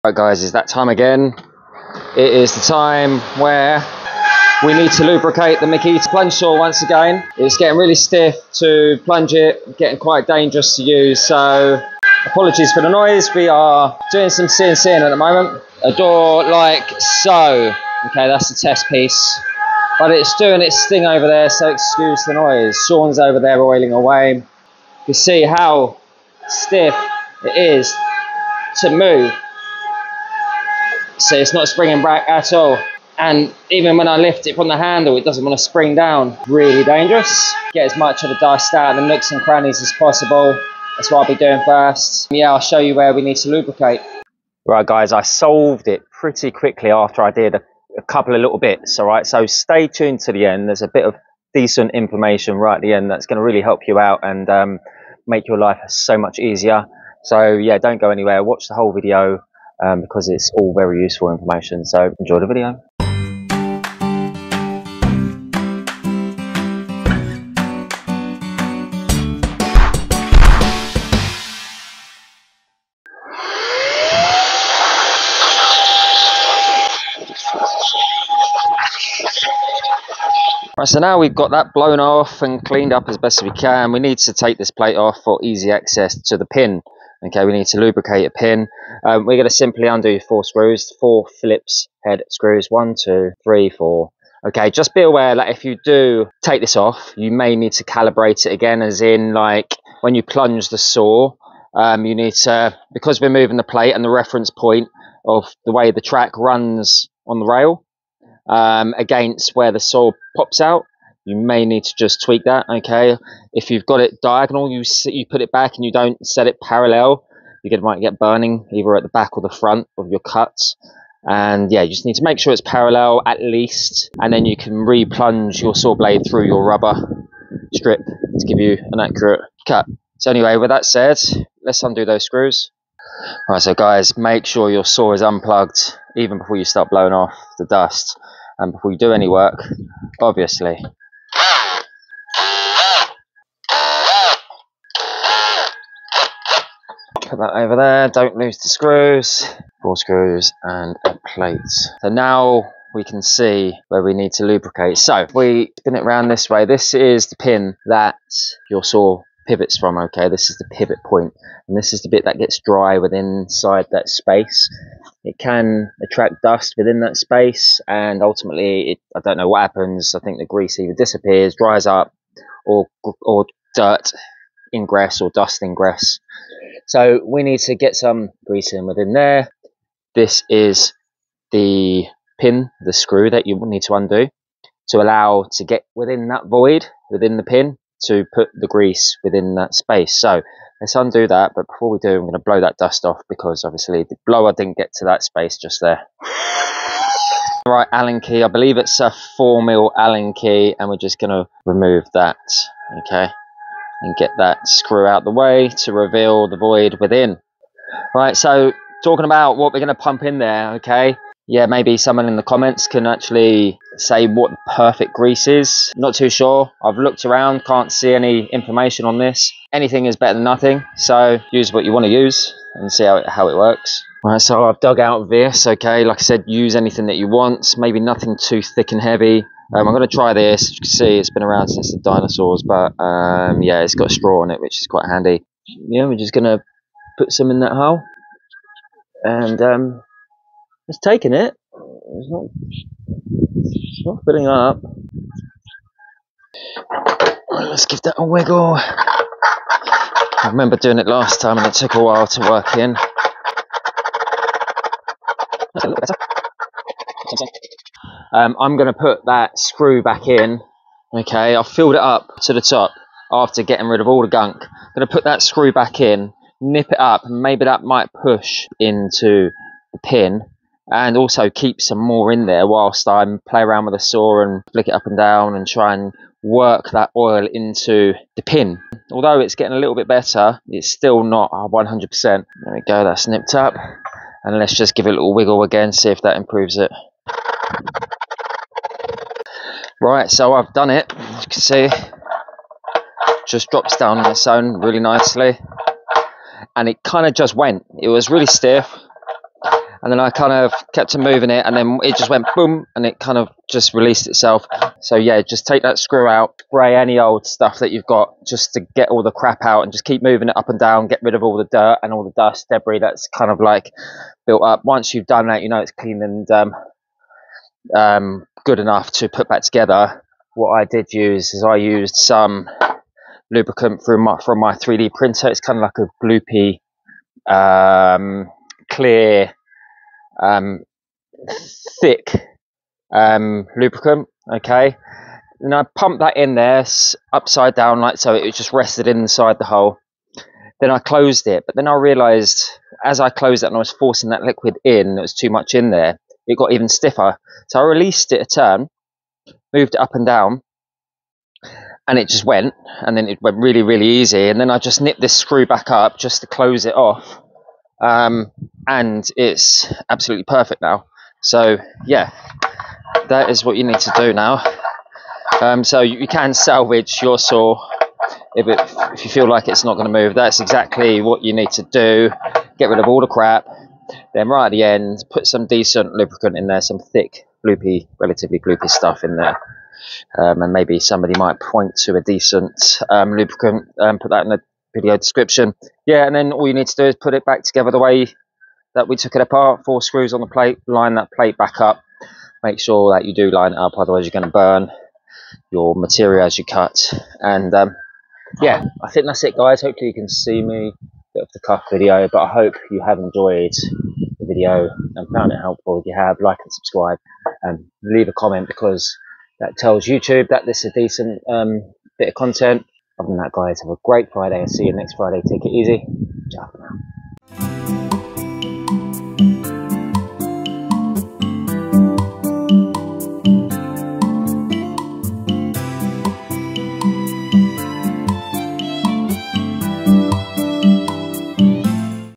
Right guys, it's that time again. It is the time where we need to lubricate the Makita plunge saw once again. It's getting really stiff to plunge it, getting quite dangerous to use, so apologies for the noise. We are doing some CNCing at the moment. A door like so. Okay, that's the test piece. But it's doing its thing over there, so excuse the noise. Sean's over there oiling away. You can see how stiff it is to move. So it's not springing back at all. And even when I lift it from the handle, it doesn't want to spring down. Really dangerous. Get as much of the dust out of the nooks and crannies as possible. That's what I'll be doing first. Yeah, I'll show you where we need to lubricate. Right guys, I solved it pretty quickly after I did a couple of little bits, all right? So stay tuned to the end. There's a bit of decent information right at the end that's going to really help you out and make your life so much easier. So yeah, don't go anywhere. Watch the whole video because it's all very useful information. So enjoy the video. Right, so now we've got that blown off and cleaned up as best as we can. We need to take this plate off for easy access to the pin. Okay, we need to lubricate a pin. We're going to simply undo 4 screws, 4 Phillips head screws, 1, 2, 3, 4. Okay, just be aware that if you do take this off, you may need to calibrate it again, as in like when you plunge the saw, you need to, because we're moving the plate and the reference point of the way the track runs on the rail, against where the saw pops out, you may need to just tweak that. Okay, if you've got it diagonal, you put it back and you don't set it parallel, you might get burning either at the back or the front of your cuts. And yeah, you just need to make sure it's parallel at least, and then you can re-plunge your saw blade through your rubber strip to give you an accurate cut. So anyway, with that said, let's undo those screws. Right, so guys, make sure your saw is unplugged even before you start blowing off the dust and before you do any work, obviously. Put that over there, don't lose the screws. 4 screws and a plate. So now we can see where we need to lubricate. So if we spin it around this way, this is the pin that your saw pivots from. Okay, this is the pivot point, and this is the bit that gets dry within inside that space. It can attract dust within that space, and ultimately I don't know what happens. I think the grease either disappears, dries up, or dirt ingress or dust ingress. So we need to get some grease in within there. This is the pin, the screw that you need to undo to allow to get within that void within the pin, to put the grease within that space. So let's undo that, but before we do, I'm going to blow that dust off because obviously the blower didn't get to that space just there. Right, Allen key, I believe it's a 4mm Allen key, and we're just going to remove that, okay, and get that screw out the way to reveal the void within. Right, so talking about what we're going to pump in there, okay, yeah, maybe someone in the comments can actually say what the perfect grease is. Not too sure. I've looked around, can't see any information on this. Anything is better than nothing, so use what you want to use and see how it works. Right, so I've dug out this, okay, like I said, use anything that you want, maybe nothing too thick and heavy. I'm going to try this. You can see it's been around since the dinosaurs, but yeah, it's got a straw on it, which is quite handy. Yeah, we're just going to put some in that hole, and it's taking it. It's not filling up. Right, let's give that a wiggle. I remember doing it last time and it took a while to work in. That's a little better. I'm going to put that screw back in. Okay, I've filled it up to the top after getting rid of all the gunk. I'm going to put that screw back in, nip it up, and maybe that might push into the pin, and also keep some more in there whilst I play around with the saw and flick it up and down and try and work that oil into the pin. Although it's getting a little bit better, it's still not 100%. There we go, that's nipped up. And let's just give it a little wiggle again, see if that improves it. Right, so I've done it. As you can see, just drops down on its own really nicely. And it kind of just went. It was really stiff. and then I kind of kept on moving it, and then it just went boom, and it kind of just released itself. So yeah, just take that screw out, spray any old stuff that you've got just to get all the crap out, and just keep moving it up and down, get rid of all the dirt and all the dust, debris that's kind of like built up. Once you've done that, you know it's clean and good enough to put back together. What I did use is I used some lubricant from my 3D printer. It's kind of like a gloopy, clear, thick lubricant. Okay, and I pumped that in there upside down, like so. It was just rested inside the hole. Then I closed it, but then I realized as I closed it and I was forcing that liquid in, there was too much in there. It got even stiffer. So I released it a turn, moved it up and down, and it just went, and then it went really, really easy. And then I just nipped this screw back up just to close it off, and it's absolutely perfect now. So yeah, that is what you need to do now. So you can salvage your saw if you feel like it's not going to move. That's exactly what you need to do. Get rid of all the crap. Then right at the end, put some decent lubricant in there, some thick, relatively gloopy stuff in there. And maybe somebody might point to a decent lubricant, put that in the video description. Yeah, and then all you need to do is put it back together the way that we took it apart. 4 screws on the plate, line that plate back up. Make sure that you do line it up, otherwise you're going to burn your material as you cut. And yeah, I think that's it, guys. Hopefully you can see me, bit of the cuff video, but I hope you have enjoyed the video and found it helpful. If you have, like and subscribe, and leave a comment, because that tells YouTube that this is a decent bit of content. Other than that, guys, have a great Friday. I'll see you next Friday. Take it easy. Ciao for now.